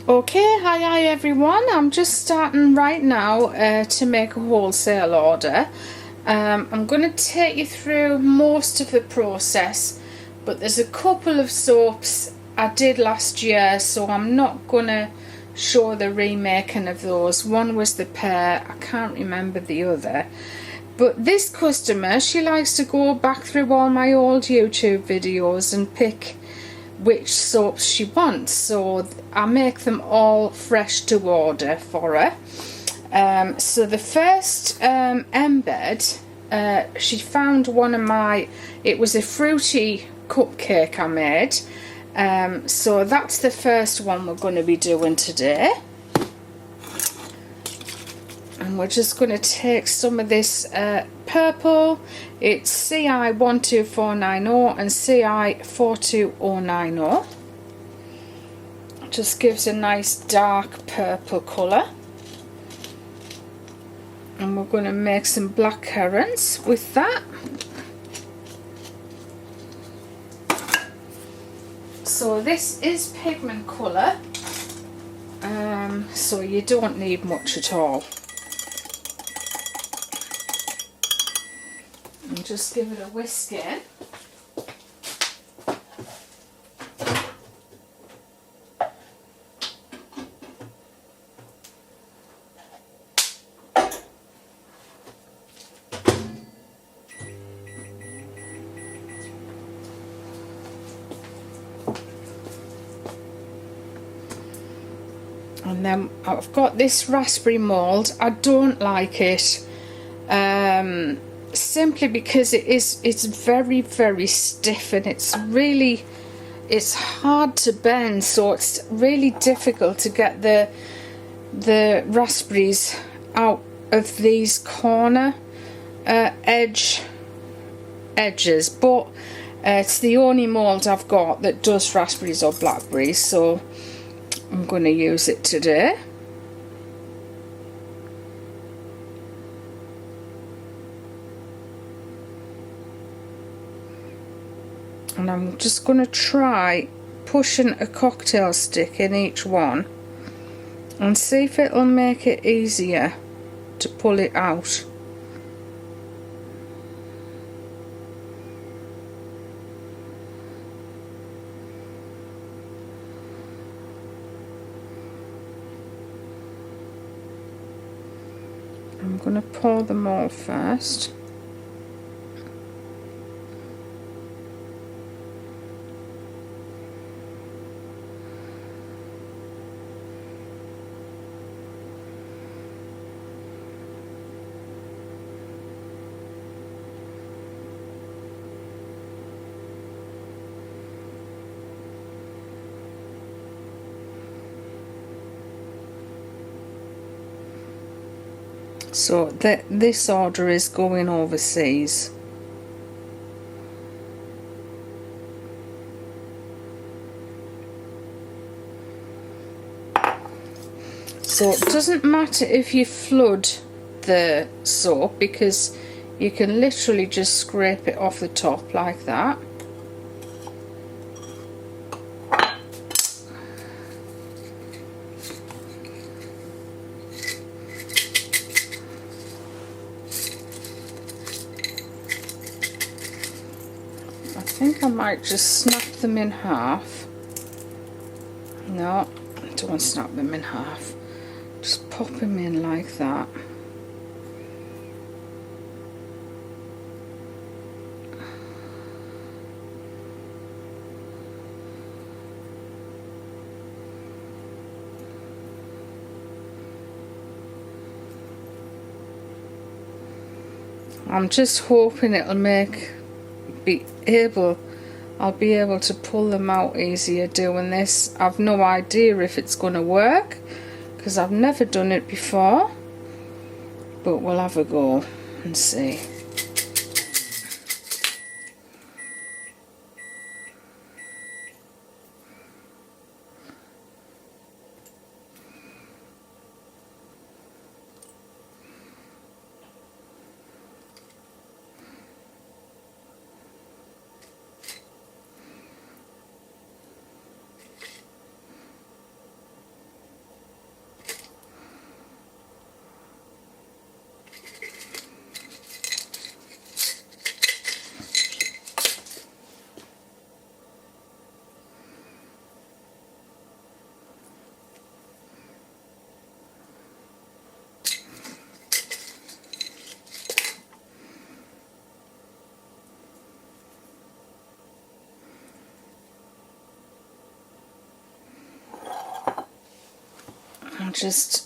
Okay, hi everyone. I'm just starting right now to make a wholesale order. I'm going to take you through most of the process, but there's a couple of soaps I did last year, so I'm not going to show the remaking of those. One was the pear, I can't remember the other. But this customer, she likes to go back through all my old YouTube videos and pick which soaps she wants, so I make them all fresh to order for her. So the first embed, she found one of my, it was a fruity cupcake I made, so that's the first one we're going to be doing today. And we're just going to take some of this purple, it's CI12490 and CI42090. It just gives a nice dark purple colour. And we're going to make some black currants with that. So this is pigment colour, so you don't need much at all. And just give it a whisk in. And then I've got this raspberry mould. I don't like it. Simply because it's very stiff, and it's hard to bend, so it's really difficult to get the raspberries out of these corner edges, but it's the only mould I've got that does raspberries or blackberries, so I'm going to use it today. And I'm just going to try pushing a cocktail stick in each one and see if it'll make it easier to pull it out. I'm going to pour them all first. So this order is going overseas. So it doesn't matter if you flood the soap, because you can literally just scrape it off the top like that. I think I might just snap them in half. No, don't snap them in half. Just pop them in like that. I'm just hoping I'll be able to pull them out easier doing this. I've no idea if it's going to work, because I've never done it before, but we'll have a go and see.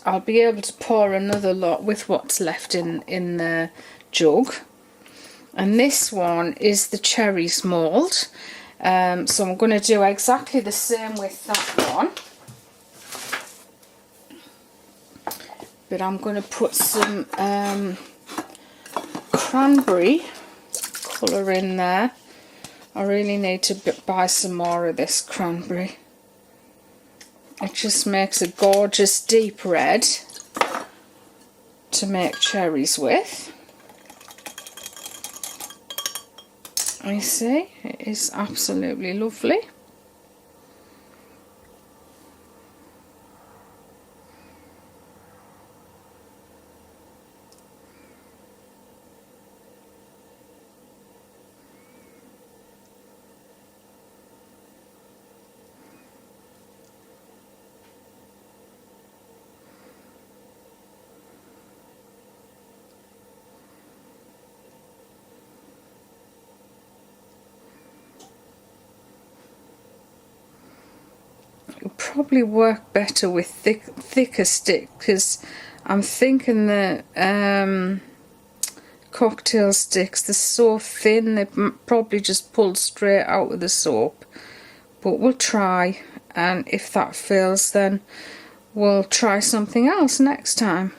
I'll be able to pour another lot with what's left in the jug. And this one is the cherries mould. So I'm going to do exactly the same with that one. But I'm going to put some cranberry colour in there. I really need to buy some more of this cranberry. It just makes a gorgeous deep red to make cherries with. You see, it is absolutely lovely. It'll probably work better with thicker stick, because I'm thinking the cocktail sticks, they're so thin they probably just pull straight out of the soap. But we'll try, and if that fails then we'll try something else next time.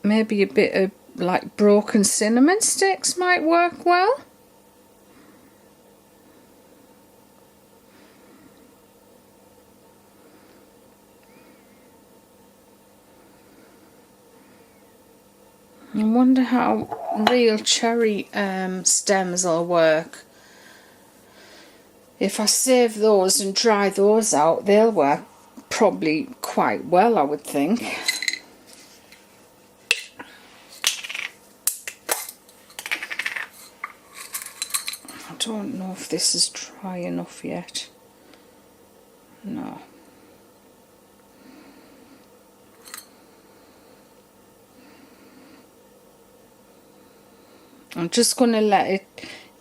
Maybe a bit of like broken cinnamon sticks might work well. I wonder how real cherry stems will work. If I save those and dry those out, they'll work probably quite well, I would think. I don't know if this is dry enough yet. No. I'm just going to let it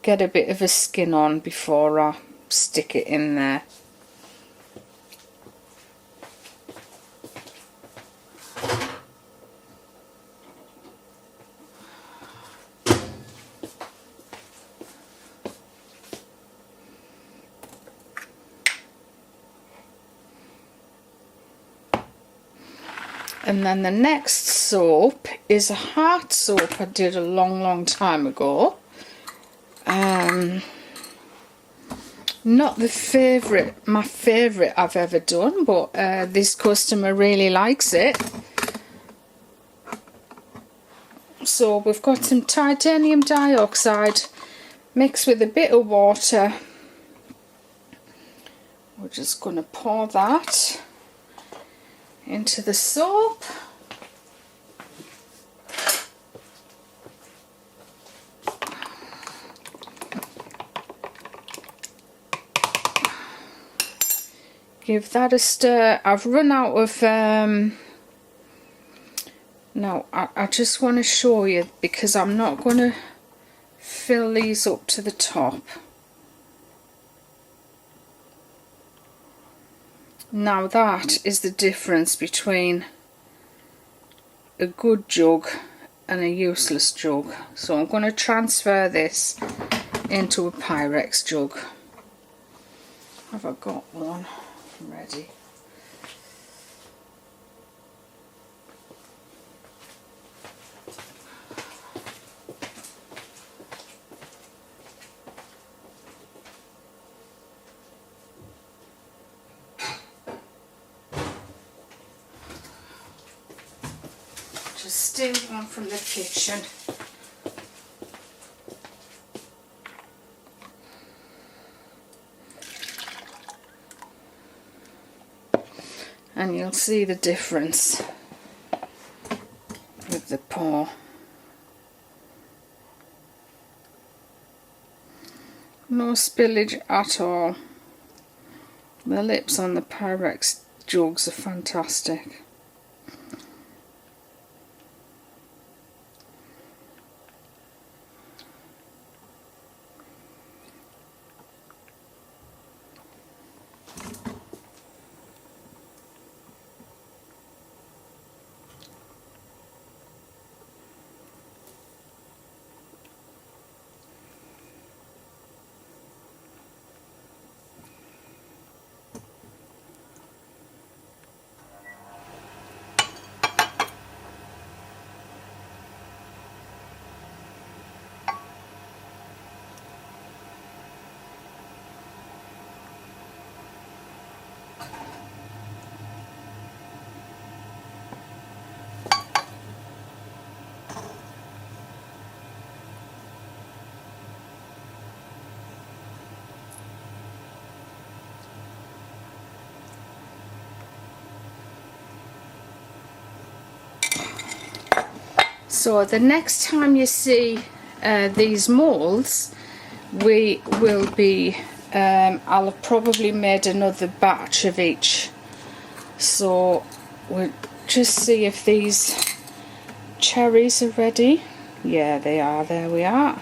get a bit of a skin on before I stick it in there. And then the next soap is a heart soap I did a long time ago. Not my favourite I've ever done, but this customer really likes it. So we've got some titanium dioxide mixed with a bit of water. We're just going to pour that into the soap. Give that a stir. I've run out of now I just want to show you, because I'm not going to fill these up to the top. Now that is the difference between a good jug and a useless jug. So I'm going to transfer this into a Pyrex jug. Have I got one ready? Just steal one from the kitchen. And you'll see the difference with the pour. No spillage at all. The lips on the Pyrex jugs are fantastic. So the next time you see these moulds, we will be I'll have probably made another batch of each, so we'll just see if these cherries are ready. Yeah, they are. There we are.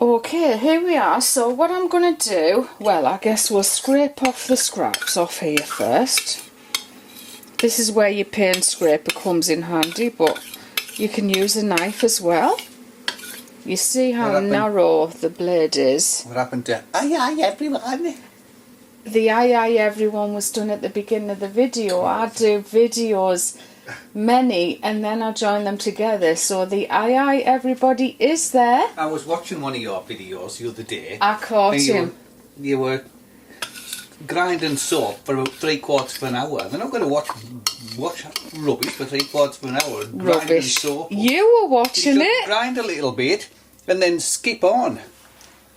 Okay, here we are. So what I'm going to do, well, I guess we'll scrape off the scraps off here first. This is where your paint scraper comes in handy, but you can use a knife as well. You see how narrow the blade is. What happened to aye everyone? The aye everyone was done at the beginning of the video. I do videos, many, and then I join them together. So the aye everybody is there. I was watching one of your videos the other day. I caught him. You were grinding soap for about 3/4 of an hour. They're not going to watch rubbish for 3/4 of an hour. Grinding soap. You were watching it. Grind a little bit and then skip on.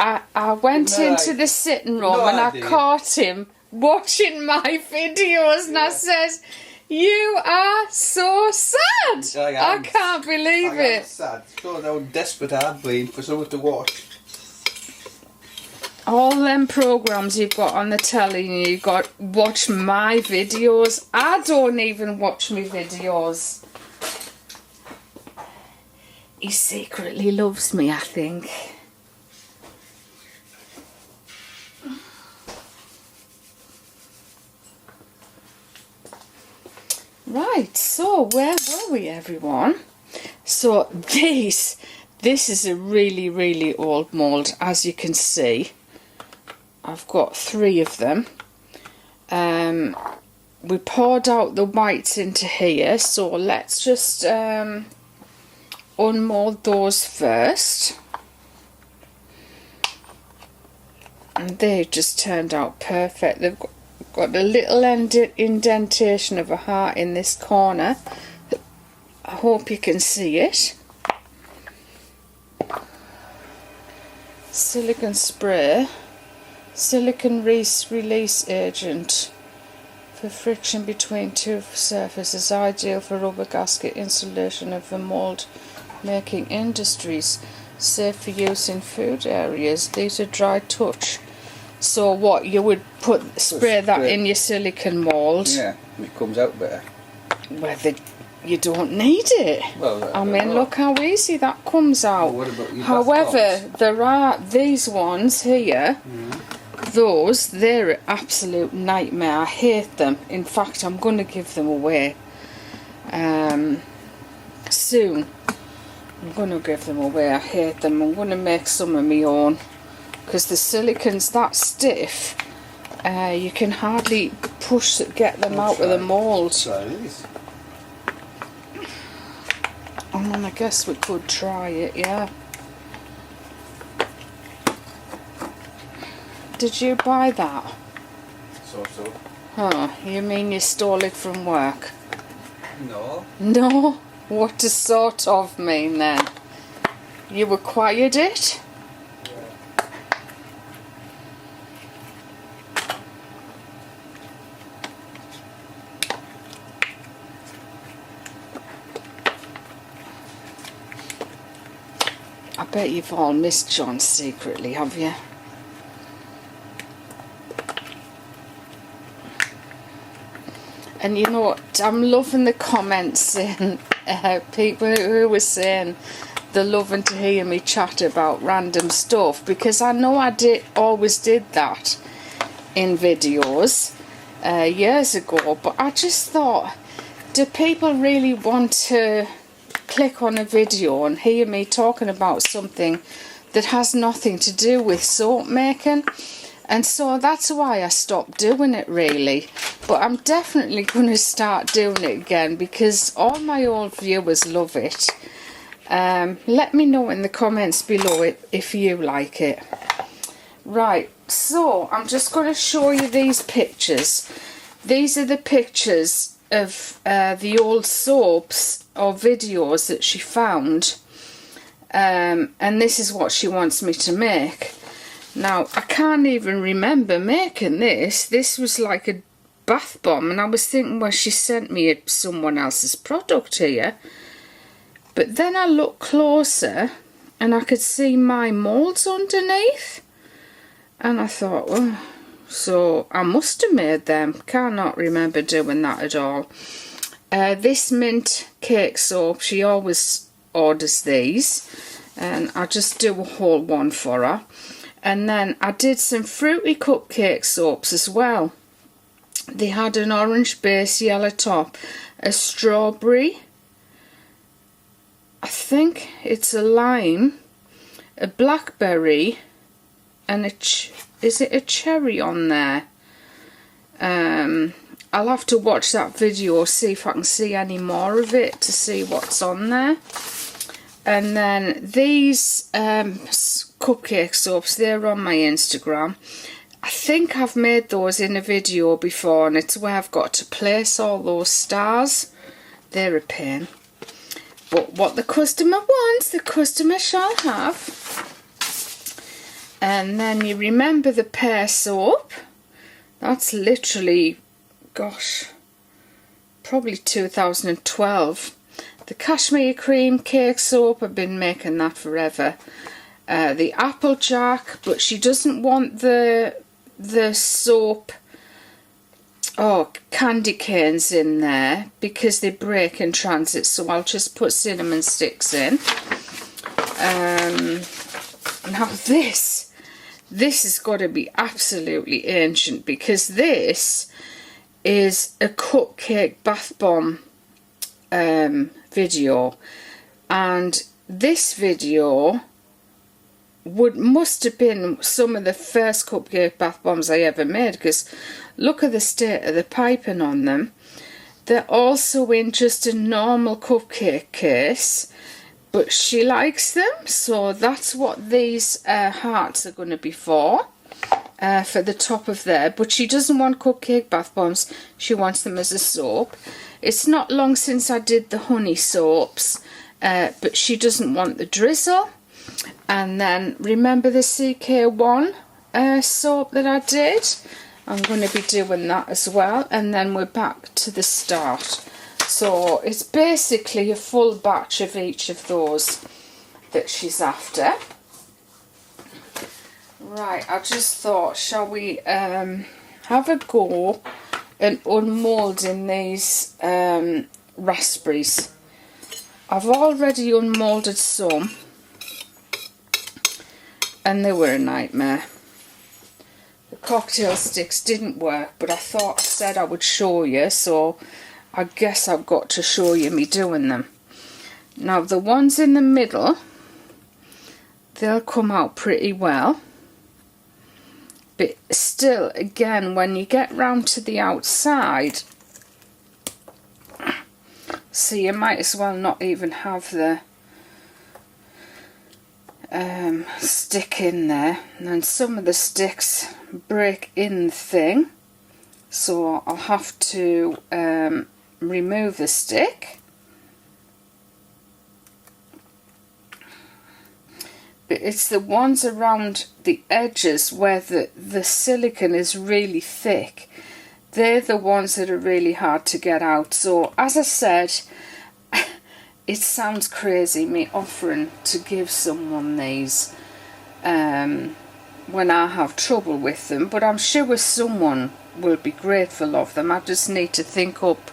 I went into the sitting room and I caught him watching my videos, and I says, "You are so sad. I can't believe it." I'm sad. So how desperate I've been for someone to watch. All them programs you've got on the telly, and you've got watch my videos. I don't even watch my videos. He secretly loves me, I think. Right, so where were we, everyone? So this is a really old mould, as you can see. I've got 3 of them. We poured out the whites into here, so let's just unmould those first. And they've just turned out perfect. They've got a little indentation of a heart in this corner. I hope you can see it. Silicone spray. Silicone release agent for friction between 2 surfaces, ideal for rubber gasket insulation of the mould making industries, safe for use in food areas. These are dry touch. So what, you would spray that in your silicone mould? Yeah, and it comes out better. Well, you don't need it. Well, I mean, look how easy that comes out. Well, what about your however, there are these ones here. Those, they're an absolute nightmare. I hate them. In fact, I'm going to give them away soon. I'm going to give them away. I hate them. I'm going to make some of my own, because the silicone's that stiff, you can hardly get them out of the mould. And I guess we could try it, yeah. Did you buy that? So. Huh, you mean you stole it from work? No. No? What does sort of mean then? You acquired it? I bet you've all missed John secretly, have you? And you know what, I'm loving the comments saying, people who were saying they're loving to hear me chat about random stuff, because I know I always did that in videos years ago, but I just thought, do people really want to click on a video and hear me talking about something that has nothing to do with soap making? And so that's why I stopped doing it, really. But I'm definitely going to start doing it again because all my old viewers love it. Let me know in the comments below if you like it. Right, so I'm just going to show you these pictures. These are the pictures of the old soaps or videos that she found. And this is what she wants me to make. Now, I can't even remember making this. This was like a bath bomb, and I was thinking, well, she sent me someone else's product here. But then I looked closer, and I could see my moulds underneath. And I thought, well, so I must have made them. Cannot remember doing that at all. This mint cake soap, she always orders these, and I just do a whole one for her. And then I did some fruity cupcake soaps as well. They had an orange base, yellow top, a strawberry, I think it's a lime, a blackberry, and is it a cherry on there? I'll have to watch that video, see if I can see any more of it to see what's on there. And then these cupcake soaps, they're on my Instagram. I think I've made those in a video before, and it's where I've got to place all those stars. They're a pain. But what the customer wants, the customer shall have. And then you remember the pear soap. That's literally, gosh, probably 2012. The cashmere cream cake soap, I've been making that forever. The Applejack, but she doesn't want the soap, candy canes in there because they break in transit, so I'll just put cinnamon sticks in. Now this has got to be absolutely ancient, because this is a cupcake bath bomb video, and this video must have been some of the first cupcake bath bombs I ever made, because look at the state of the piping on them. They're also in just a normal cupcake case, but she likes them, so that's what these hearts are going to be for the top of there. But she doesn't want cupcake bath bombs, she wants them as a soap. It's not long since I did the honey soaps, but she doesn't want the drizzle. And then remember the CK1 soap that I did? I'm going to be doing that as well. And then we're back to the start. So it's basically a full batch of each of those that she's after. Right, I just thought, shall we have a go and unmoulding these raspberries. I've already unmoulded some, and they were a nightmare. The cocktail sticks didn't work, but I said I would show you, so I guess I've got to show you me doing them. Now the ones in the middle, they'll come out pretty well. But still, again, when you get round to the outside, so you might as well not even have the stick in there. And then some of the sticks break in the thing, so I'll have to remove the stick. But it's the ones around the edges where the silicone is really thick. They're the ones that are really hard to get out. So as I said, it sounds crazy me offering to give someone these when I have trouble with them, but I'm sure someone will be grateful of them. I just need to think up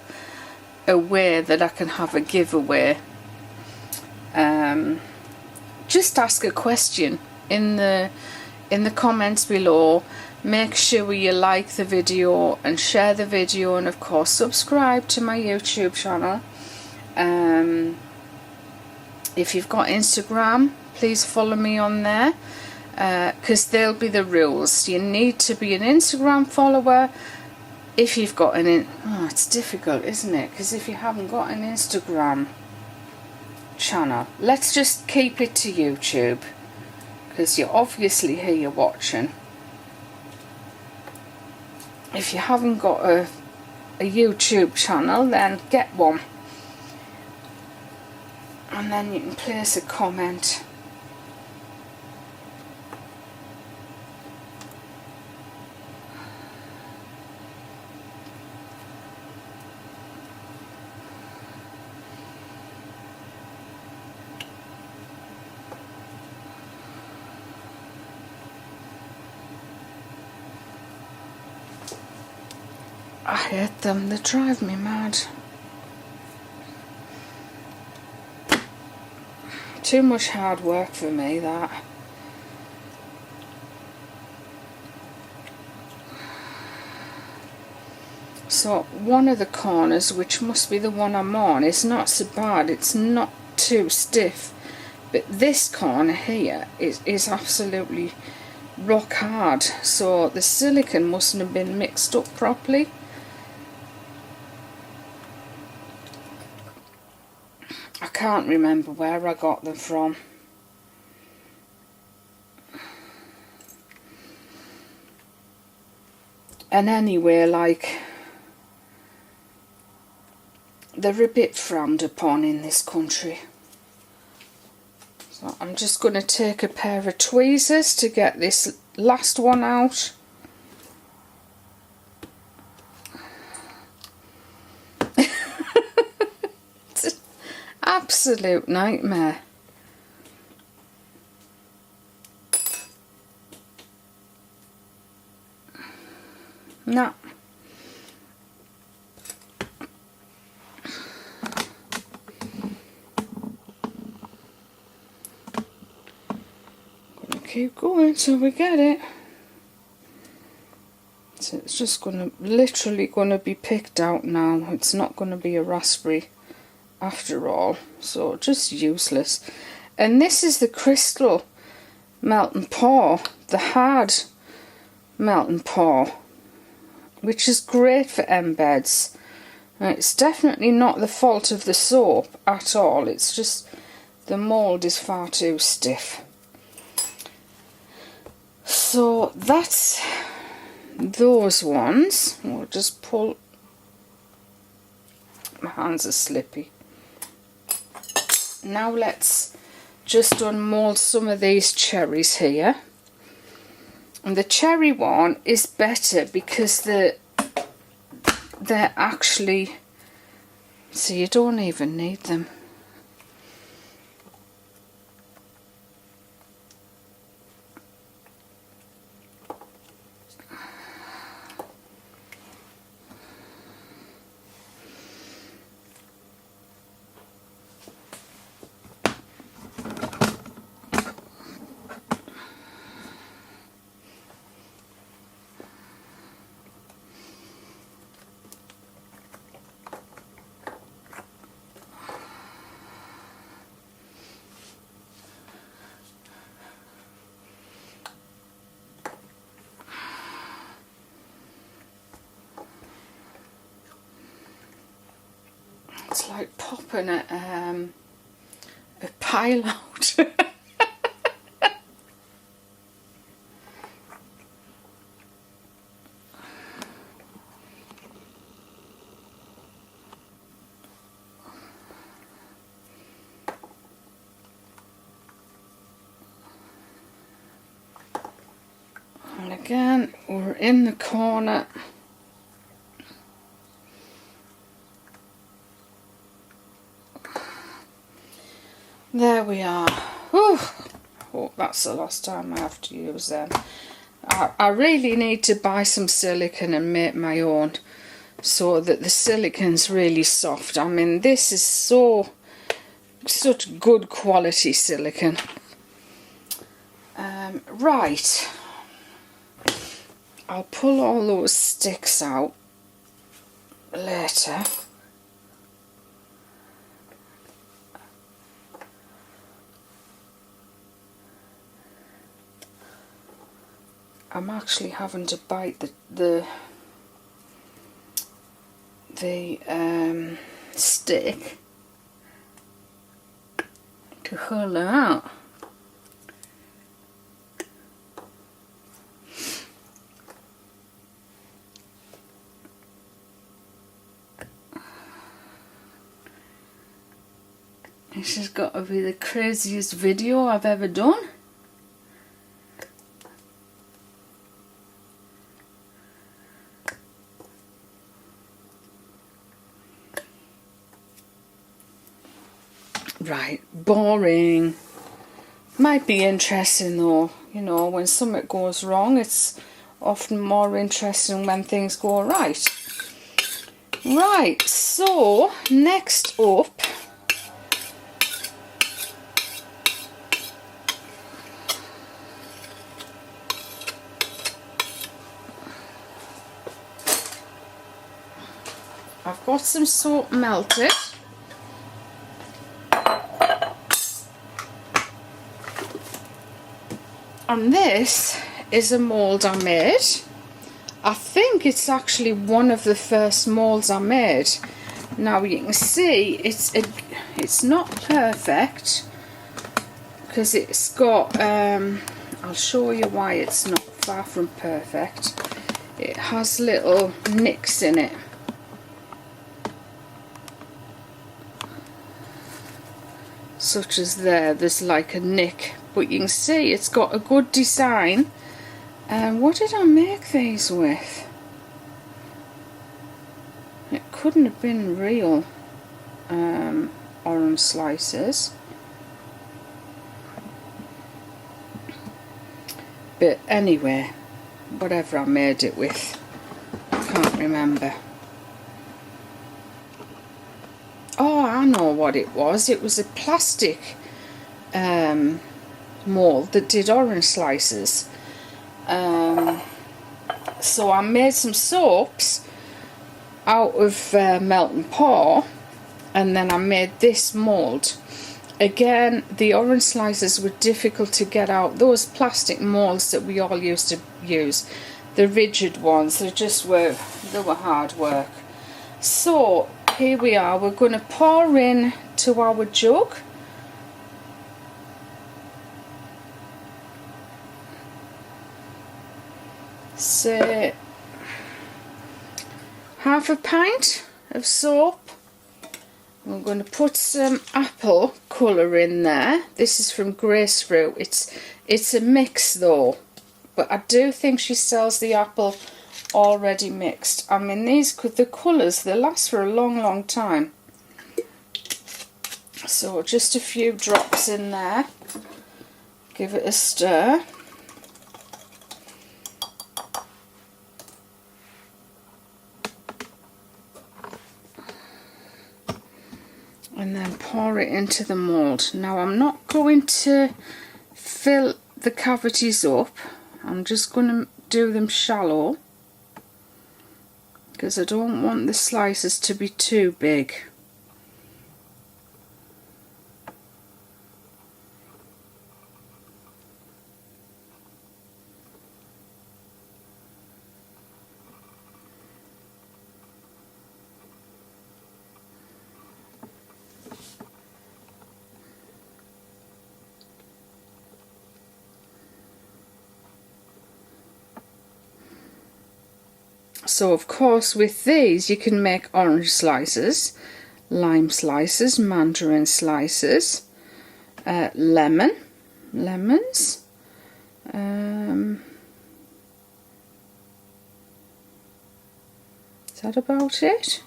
a way that I can have a giveaway. Just ask a question in the comments below. Make sure you like the video and share the video, and of course subscribe to my YouTube channel. If you've got Instagram, please follow me on there, because there'll be the rules. You need to be an Instagram follower if you've got it's difficult, isn't it? Because if you haven't got an Instagram channel, let's just keep it to YouTube, because you're obviously here watching. If you haven't got a YouTube channel, then get one, and then you can place a comment. I hate them, they drive me mad. Too much hard work for me, that. So one of the corners, which must be the one I'm on, is not so bad, it's not too stiff, but this corner here is absolutely rock hard, so the silicone mustn't have been mixed up properly. I can't remember where I got them from. And anyway, like, they're a bit frowned upon in this country. So I'm just going to take a pair of tweezers to get this last one out. Absolute nightmare. No. Gonna keep going till we get it. So it's just literally gonna be picked out now. It's not gonna be a raspberry after all, so just useless. And this is the crystal melt and pour, the hard melt and pour, which is great for embeds. It's definitely not the fault of the soap at all, it's just the mould is far too stiff. So that's those ones. We'll just pull. My hands are slippy. Now let's just unmould some of these cherries here. And the cherry one is better because they're actually, so you don't even need them. It's like popping a pile out. And again, we're in the corner. There we are. Whew. Oh, that's the last time I have to use them. I really need to buy some silicone and make my own so that the silicone's really soft. I mean, this is such good quality silicone. Right, I'll pull all those sticks out later. I'm actually having to bite the stick to hold it out. This has got to be the craziest video I've ever done. Right, boring. Might be interesting though, you know, when something goes wrong, it's often more interesting when things go right. Right, so next up, I've got some soap melted. And this is a mould I made. I think it's actually one of the first moulds I made. Now you can see it's not perfect because it's got I'll show you why it's not far from perfect. It has little nicks in it. Such as there's like a nick, but you can see it's got a good design. And what did I make these with? It couldn't have been real orange slices, but anyway, whatever I made it with, I can't remember. Oh, I know what it was. It was a plastic mould that did orange slices. So I made some soaps out of melt and pour, and then I made this mould. Again, the orange slices were difficult to get out. Those plastic moulds that we all used to use, the rigid ones, they were hard work. So here we are, we're going to pour in to our jug. Say half a pint of soap. We're going to put some apple colour in there. This is from Grace Fruit. It's a mix though, but I do think she sells the apple already mixed. I mean, the colours, they last for a long time. So just a few drops in there. Give it a stir. And then pour it into the mould. Now I'm not going to fill the cavities up. I'm just going to do them shallow, because I don't want the slices to be too big. So of course with these you can make orange slices, lime slices, mandarin slices, lemons. Is that about it?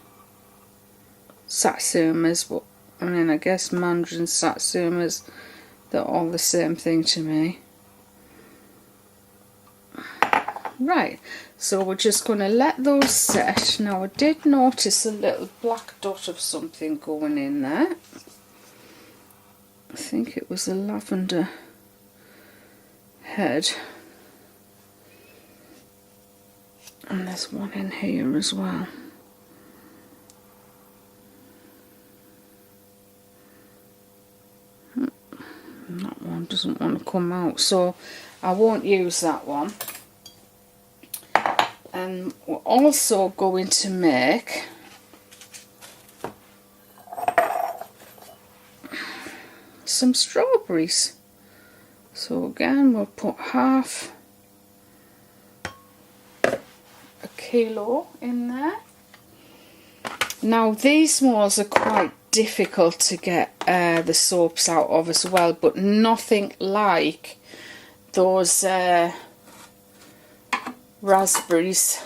Satsumas, but I mean, I guess Mandarin Satsumas, they're all the same thing to me. Right, so we're just going to let those set. Now I did notice a little black dot of something going in there. I think it was a lavender head. And there's one in here as well. That one doesn't want to come out, so I won't use that one. And we're also going to make some strawberries. So again, we'll put half a kilo in there. Now these moulds are quite difficult to get the soaps out of as well, but nothing like those raspberries.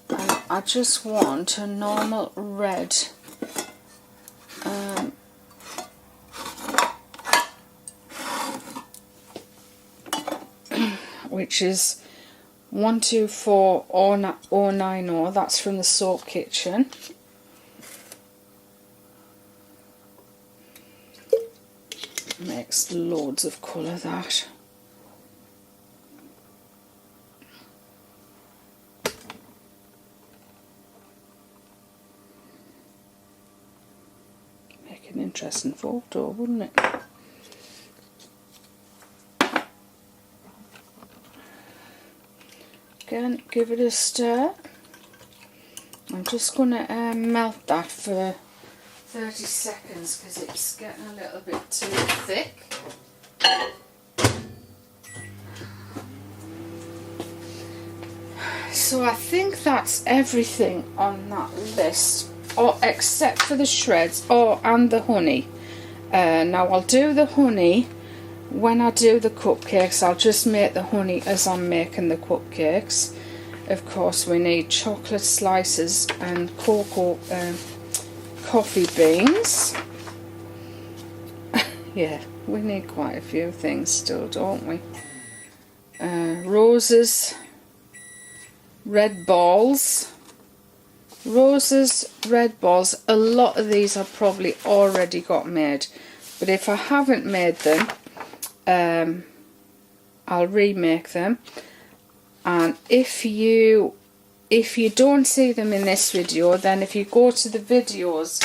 And I just want a normal red which is 124090. That's from the Soap Kitchen. Makes loads of colour, that. Make an interesting photo, wouldn't it? Again, give it a stir. I'm just going to melt that for 30 seconds because it's getting a little bit too thick. So I think that's everything on that list, or except for the shreds, and the honey. Now I'll do the honey when I do the cupcakes. I'll just make the honey as I'm making the cupcakes. Of course, we need chocolate slices and cocoa coffee beans. Yeah, we need quite a few things still, don't we? Roses, red balls. Roses, red balls. A lot of these I've probably already got made, but if I haven't made them, I'll remake them. And if you don't see them in this video, then if you go to the videos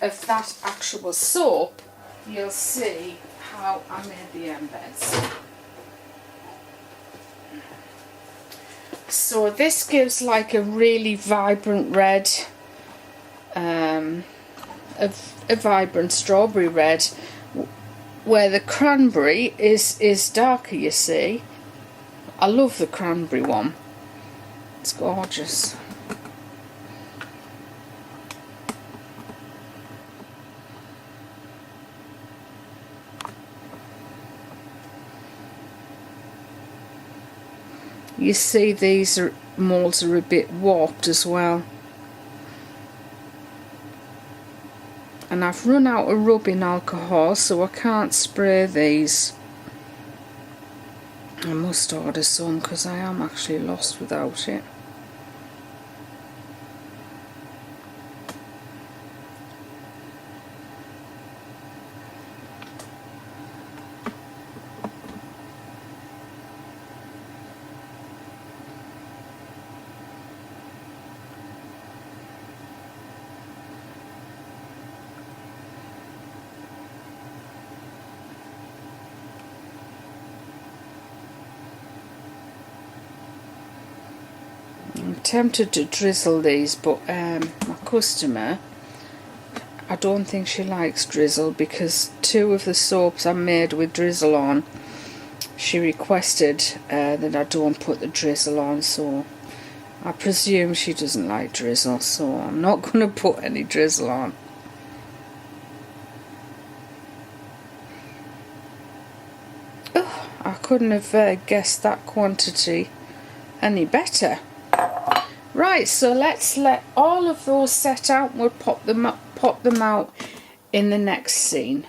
of that actual soap, you'll see how I made the embeds. So this gives like a really vibrant red, a vibrant strawberry red, where the cranberry is darker, you see. I love the cranberry one. It's gorgeous. You see these moulds are a bit warped as well. And I've run out of rubbing alcohol, so I can't spray these. I must order some because I am actually lost without it. I'm tempted to drizzle these, but my customer, I don't think she likes drizzle, because 2 of the soaps I made with drizzle on, she requested that I don't put the drizzle on, so I presume she doesn't like drizzle, so I'm not going to put any drizzle on. Oh, I couldn't have guessed that quantity any better. Right, so let's let all of those set out. We'll pop them out in the next scene.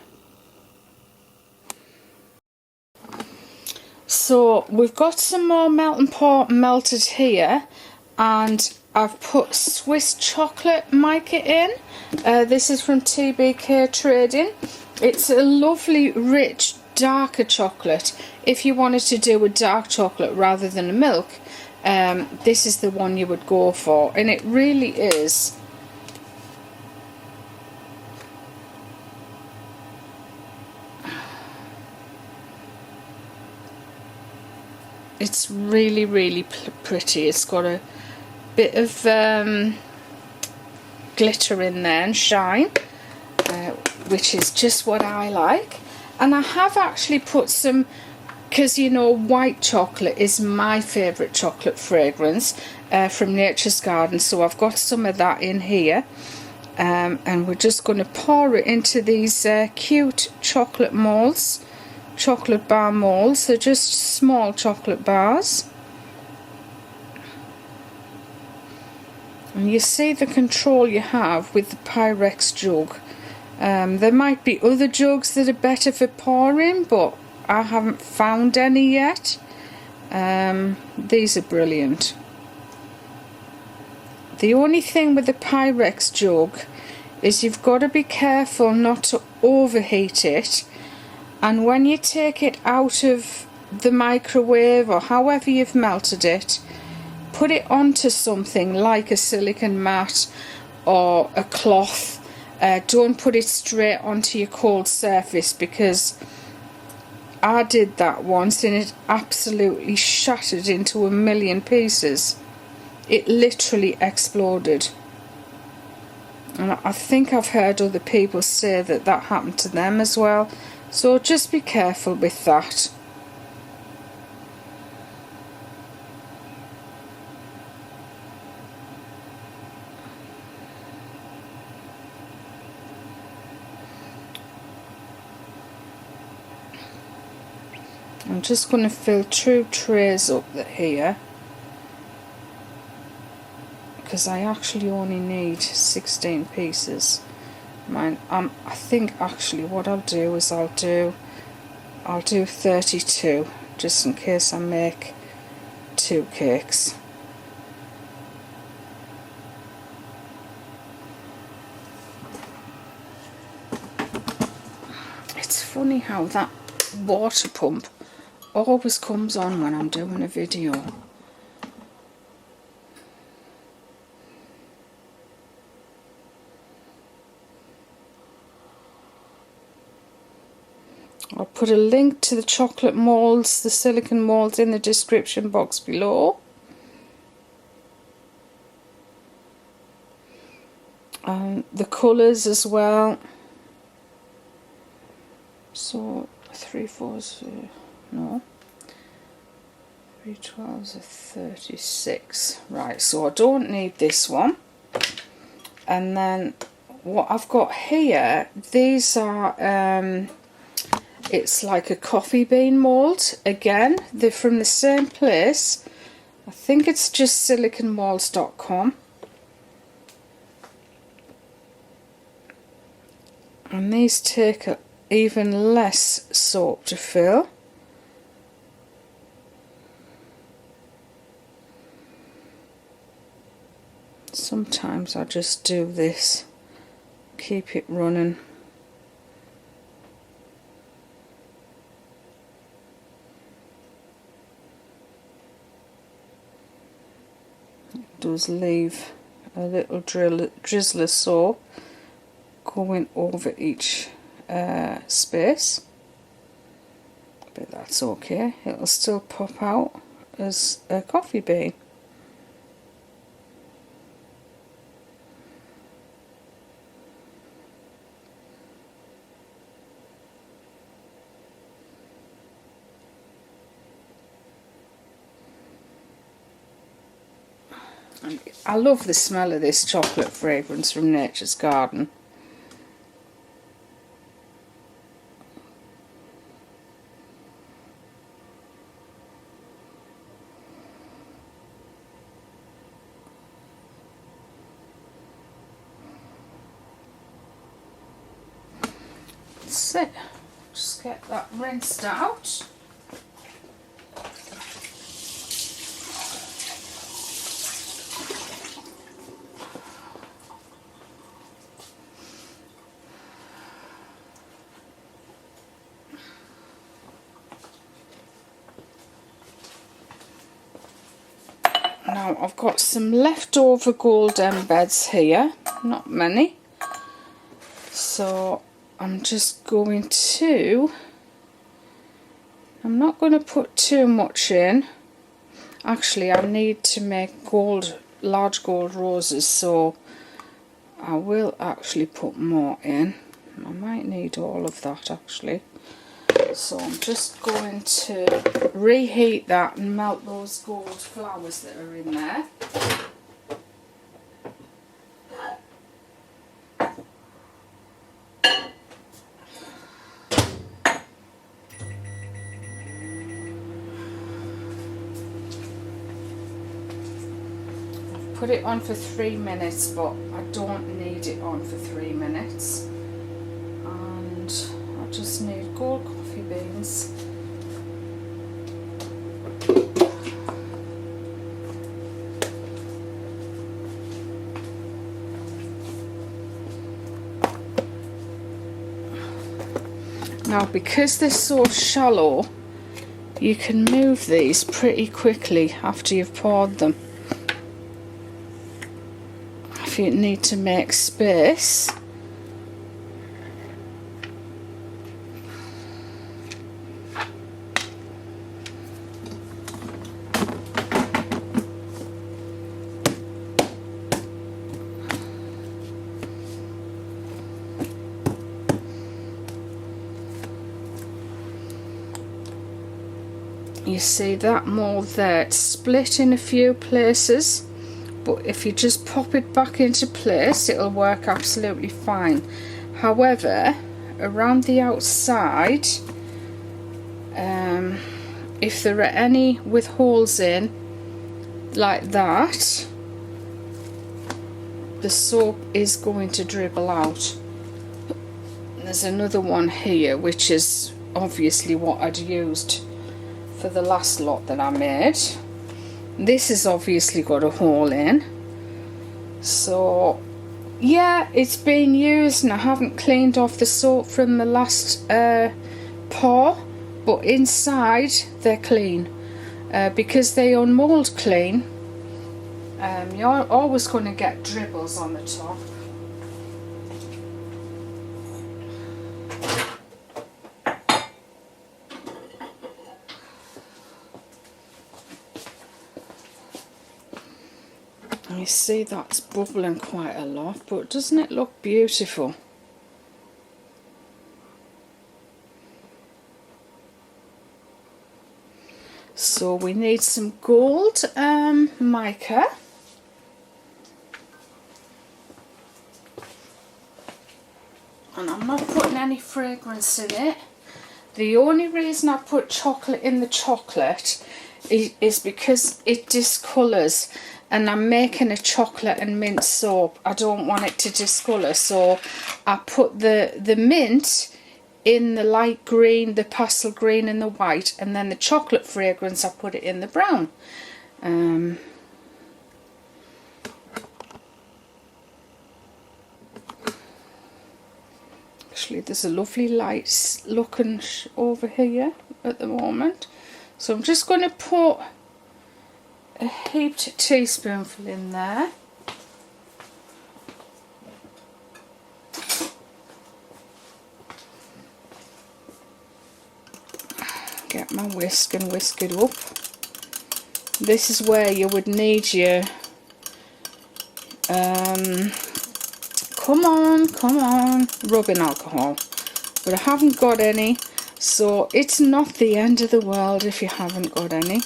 So we've got some more melting pot melted here, and I've put Swiss chocolate mica in. This is from TBK Trading. It's a lovely, rich, darker chocolate. If you wanted to do a dark chocolate rather than a milk, this is the one you would go for, and it really is. It's really, really pretty. It's got a bit of glitter in there and shine, which is just what I like. And I have actually put some, because you know white chocolate is my favourite chocolate fragrance from Nature's Garden, so I've got some of that in here, and we're just going to pour it into these cute chocolate moulds, chocolate bar moulds. They're just small chocolate bars. And you see the control you have with the Pyrex jug. There might be other jugs that are better for pouring, but I haven't found any yet. These are brilliant. The only thing with the Pyrex jug is you've got to be careful not to overheat it, and when you take it out of the microwave or however you've melted it, put it onto something like a silicone mat or a cloth. Don't put it straight onto your cold surface, because I did that once and it absolutely shattered into a million pieces. It literally exploded. And I think I've heard other people say that that happened to them as well. So just be careful with that. I'm just going to fill 2 trays up here, because I actually only need 16 pieces. I think actually what I'll do is I'll do 32, just in case I make 2 cakes. It's funny how that water pump always comes on when I'm doing a video. I'll put a link to the chocolate moulds, the silicone moulds, in the description box below. And the colours as well. So 3 4s, no, 3 12s are 36. Right, so I don't need this one. And then what I've got here, these are it's like a coffee bean mould. Again, they're from the same place. I think it's just siliconemolds.com. And these take even less soap to fill. Sometimes I just do this, keep it running. Does leave a little drizzle of soap going over each space, but that's okay, it'll still pop out as a coffee bean. I love the smell of this chocolate fragrance from Nature's Garden. That's it. Just get that rinsed out. Now I've got some leftover gold embeds here, not many, so I'm just going to, I'm not going to put too much in. Actually I need to make gold, large gold roses, so I will actually put more in. I might need all of that actually. So I'm just going to reheat that and melt those gold flowers that are in there. I've put it on for 3 minutes, but I don't need it on for 3 minutes. And I just need gold coffee beans. Now because they're so shallow, you can move these pretty quickly after you've poured them. If you need to make space. You see that mould there, it's split in a few places, but if you just pop it back into place it'll work absolutely fine. However, around the outside, if there are any with holes in like that, the soap is going to dribble out. There's another one here which is obviously what I'd used for the last lot that I made. This has obviously got a hole in, so yeah, it's been used and I haven't cleaned off the soap from the last pour, but inside they're clean. Because they unmould clean, you're always going to get dribbles on the top. You see that's bubbling quite a lot, but doesn't it look beautiful? So we need some gold mica. And I'm not putting any fragrance in it. The only reason I put chocolate in the chocolate is because it discolours, and I'm making a chocolate and mint soap. I don't want it to discolour, so I put the mint in the light green, the pastel green and the white, and then the chocolate fragrance I put it in the brown. Actually there's a lovely light looking over here at the moment, so I'm just going to put a heaped teaspoonful in there. Get my whisk and whisk it up. This is where you would need your come on, rubbing alcohol, but I haven't got any, so it's not the end of the world if you haven't got any.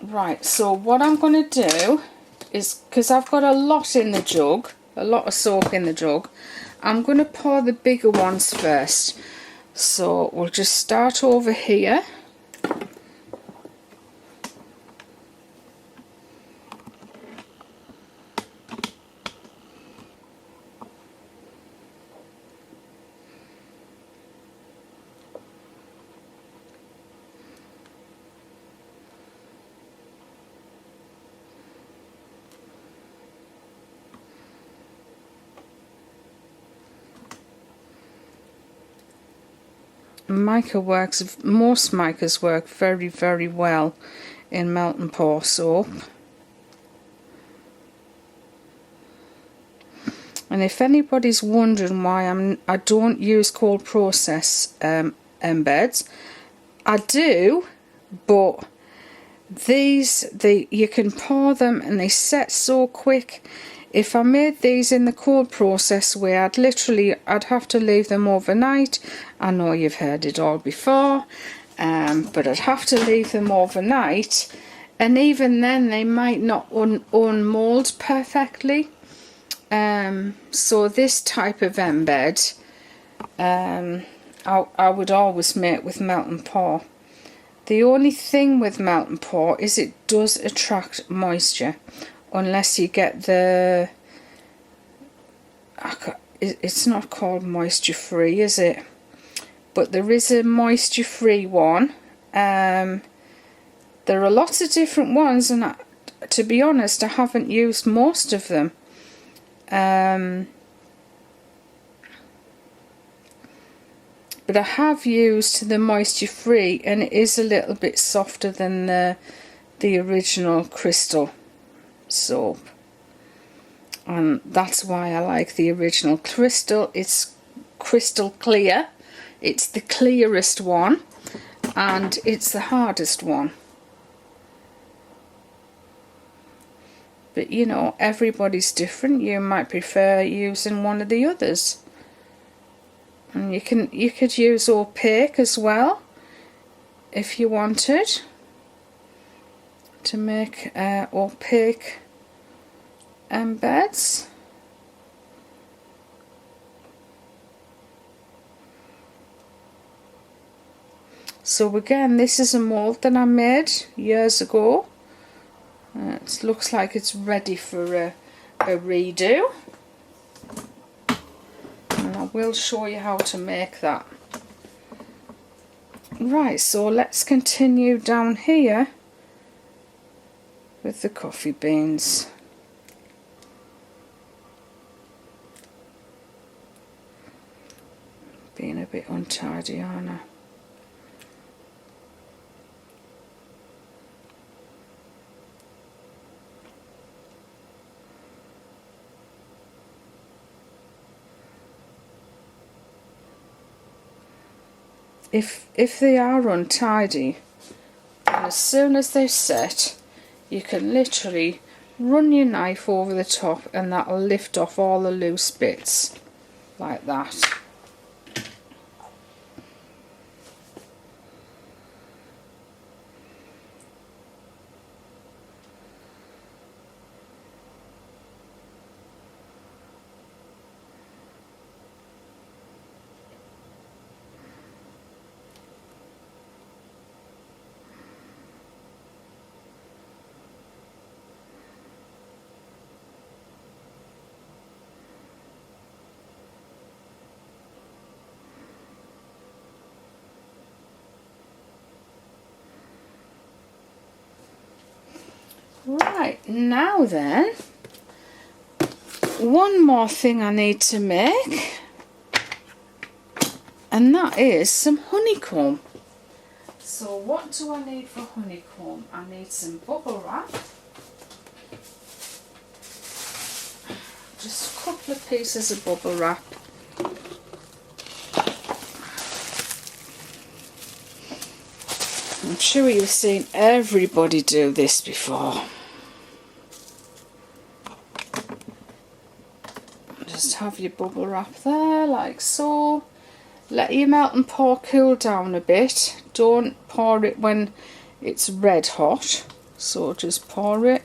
Right, so what I'm going to do is, because I've got a lot in the jug, a lot of soap in the jug, I'm going to pour the bigger ones first. So we'll just start over here. mica works, most micas work very, very well in melt and pour soap. And if anybody's wondering why I don't use cold process embeds, I do, but these, you can pour them and they set so quick. If I made these in the cold process way, I'd have to leave them overnight. I know you've heard it all before, but I'd have to leave them overnight, and even then they might not unmould perfectly. So this type of embed, I would always make with melt and pour. The only thing with melt and pour is it does attract moisture, unless you get the, it's not called moisture free, is it? But there is a moisture free one. There are lots of different ones, and to be honest, I haven't used most of them. But I have used the moisture free, and it is a little bit softer than the original crystal soap, and that's why I like the original crystal. It's crystal clear, it's the clearest one, and it's the hardest one. But you know, everybody's different. You might prefer using one of the others. And you could use opaque as well if you wanted to make opaque embeds. So again, this is a mould that I made years ago. It looks like it's ready for a redo. And I will show you how to make that. Right, so let's continue down here with the coffee beans. Being a bit untidy, aren't I? If they are untidy, as soon as they're set, you can literally run your knife over the top and that'll lift off all the loose bits like that. Right, now then, one more thing I need to make, and that is some honeycomb. So what do I need for honeycomb? I need some bubble wrap, just a couple of pieces of bubble wrap. I'm sure you've seen everybody do this before. Just have your bubble wrap there, like so. Let your melt and pour cool down a bit. Don't pour it when it's red hot. So just pour it.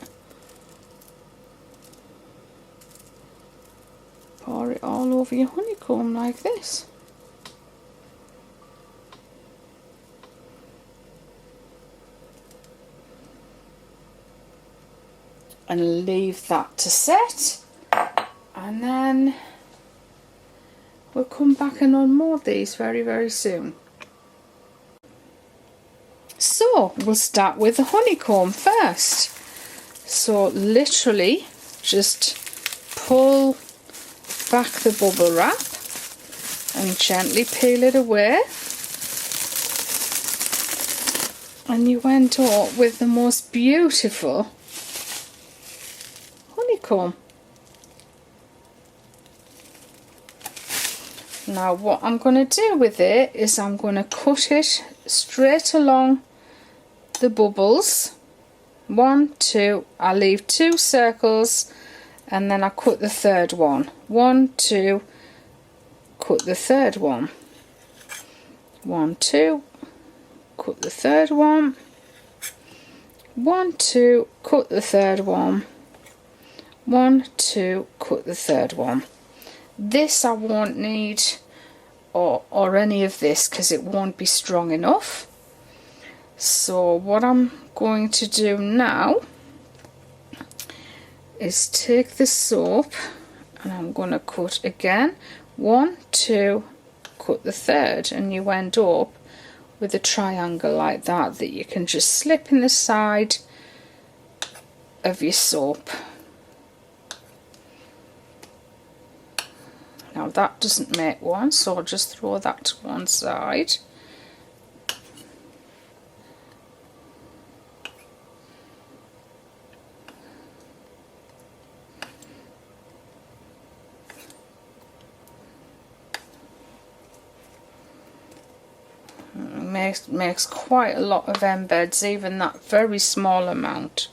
Pour it all over your honeycomb like this. And leave that to set, and then we'll come back and unmold these very, very soon. So we'll start with the honeycomb first. So literally just pull back the bubble wrap and gently peel it away. and you end up with the most beautiful honeycomb. Now what I'm going to do with it is I'm going to cut it straight along the bubbles. 1, 2, I leave 2 circles and then I cut the third one. 1, 2, cut the third one. 1, 2, cut the third one. 1, 2, cut the third one. 1, 2, cut the third one. This I won't need or any of this because it won't be strong enough. So what I'm going to do now is take the soap and I'm going to cut again. 1, 2, cut the third, and you end up with a triangle like that you can just slip in the side of your soap. Now that doesn't make one, so I'll just throw that to one side. Makes quite a lot of embeds, even that very small amount.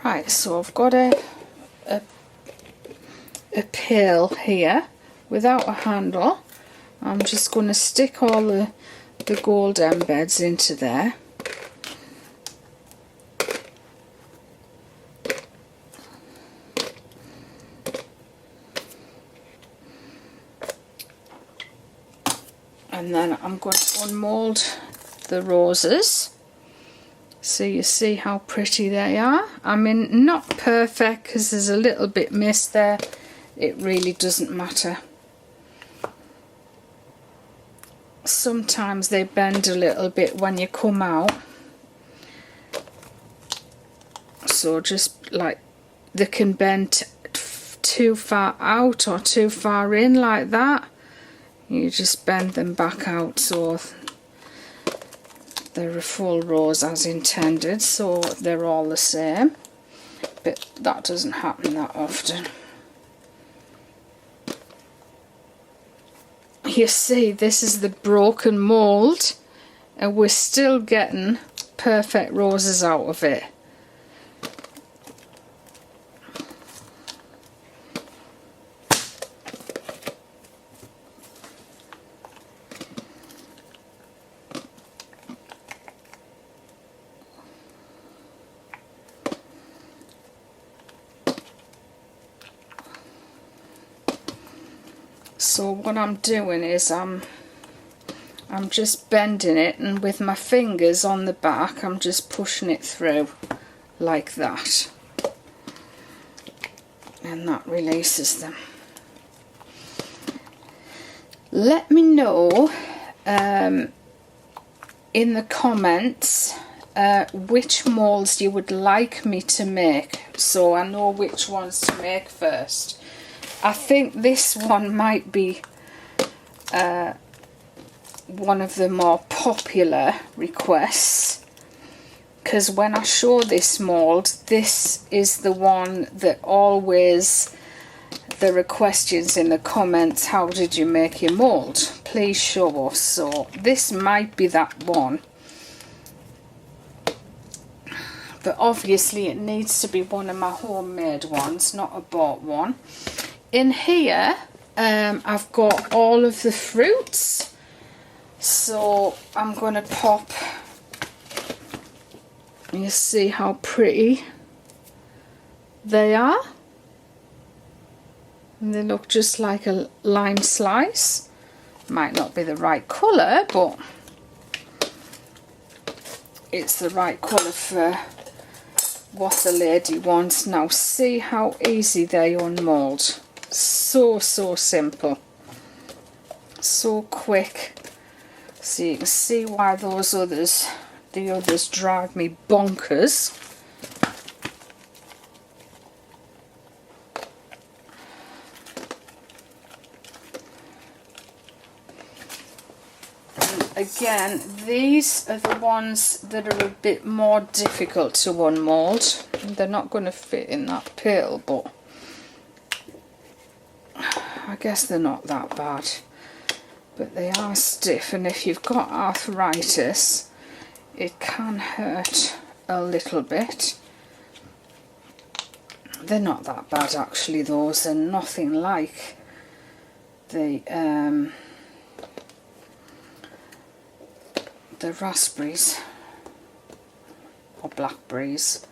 Right, so I've got a pail here without a handle. I'm just going to stick all the gold embeds into there. And then I'm going to unmould the roses. So you see how pretty they are. I mean, not perfect because there's a little bit missed there. It really doesn't matter. Sometimes they bend a little bit when you come out. So just like they can bend too far out or too far in like that. You just bend them back out so they're a full rose as intended, so they're all the same, but that doesn't happen that often. You see, this is the broken mould and we're still getting perfect roses out of it. So what I'm doing is I'm just bending it, and with my fingers on the back I'm just pushing it through like that, and that releases them. Let me know in the comments which moulds you would like me to make, so I know which ones to make first. I think this one might be one of the more popular requests, because when I show this mould, this is the one that always there are questions in the comments, how did you make your mould? Please show us. So this might be that one. But obviously it needs to be one of my homemade ones, not a bought one. In here I've got all of the fruits, so I'm going to pop. You see how pretty they are, and they look just like a lime slice. Might not be the right colour, but it's the right colour for what the lady wants. Now see how easy they unmould. So simple, so quick. So you can see why the others drive me bonkers. Again, these are the ones that are a bit more difficult to unmould. They're not going to fit in that pail, but I guess they're not that bad. But they are stiff, and if you've got arthritis, it can hurt a little bit. They're not that bad actually, those. They're nothing like the raspberries or blackberries.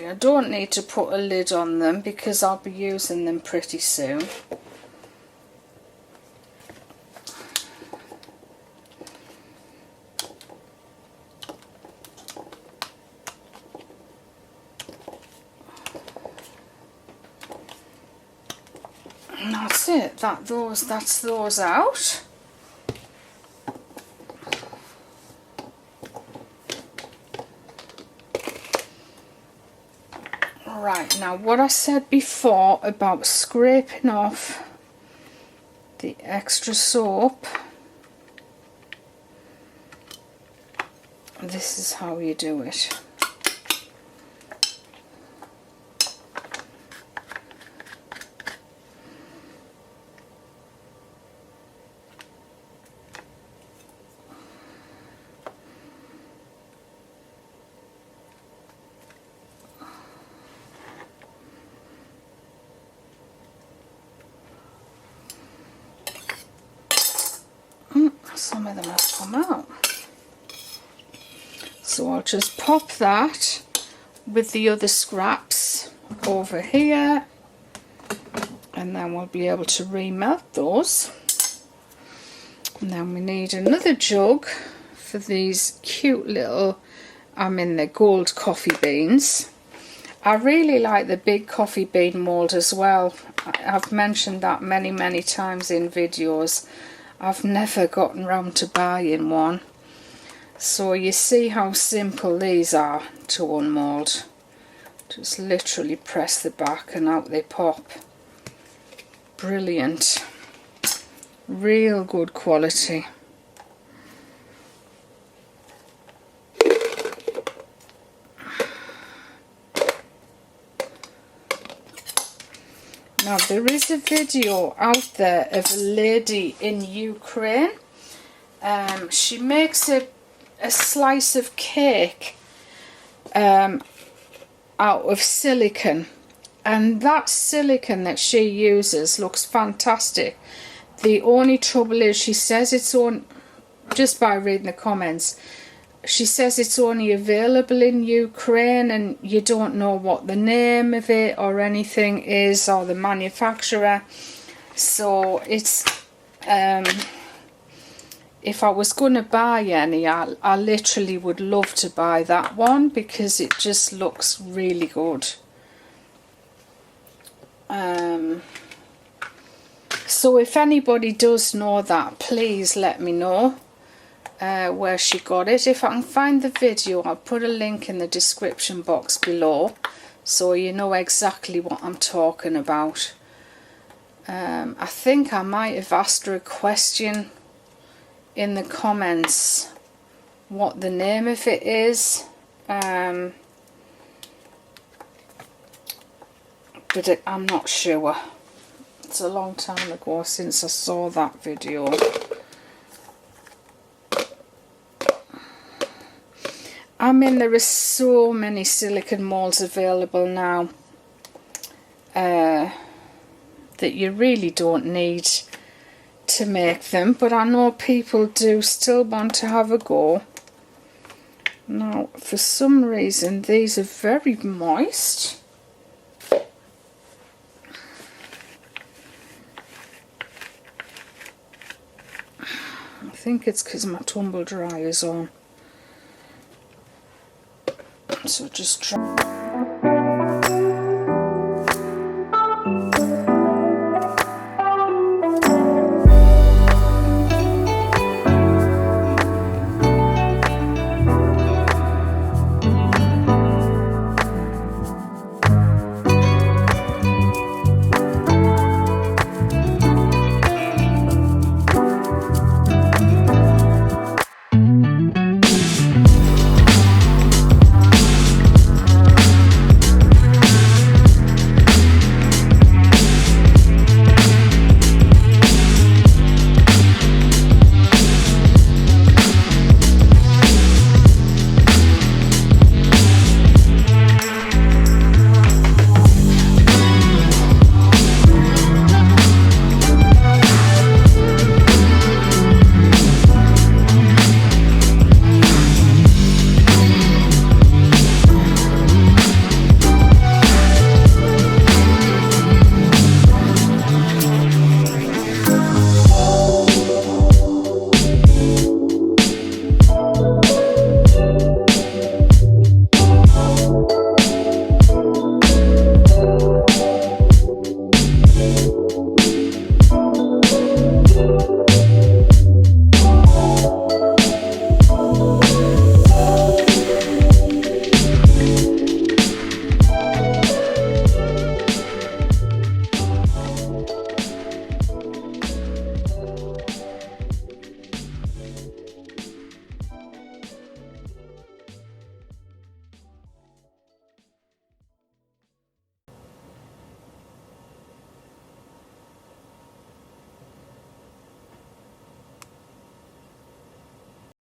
I don't need to put a lid on them because I'll be using them pretty soon. And that's it. That's those out. Right, now what I said before about scraping off the extra soap, this is how you do it. Some of them have come out. So I'll just pop that with the other scraps over here, and then we'll be able to remelt those. And then we need another jug for these cute little, they're gold coffee beans. I really like the big coffee bean mould as well. I've mentioned that many times in videos. I've never gotten round to buying one. So you see how simple these are to unmould. Just literally press the back and out they pop. Brilliant. Real good quality. Now there is a video out there of a lady in Ukraine. She makes a slice of cake out of silicone, and that silicone that she uses looks fantastic. The only trouble is, she says it's on, just by reading the comments, she says it's only available in Ukraine and you don't know what the name of it or anything is, or the manufacturer. So it's if I was going to buy any, I literally would love to buy that one because it just looks really good. So if anybody does know that, please let me know where she got it. If I can find the video, I'll put a link in the description box below so you know exactly what I'm talking about. I think I might have asked her a question in the comments what the name of it is. but I'm not sure. It's a long time ago since I saw that video. I mean, there are so many silicone moulds available now that you really don't need to make them, but I know people do still want to have a go. Now, for some reason, these are very moist. I think it's because my tumble dryer is on. So just try.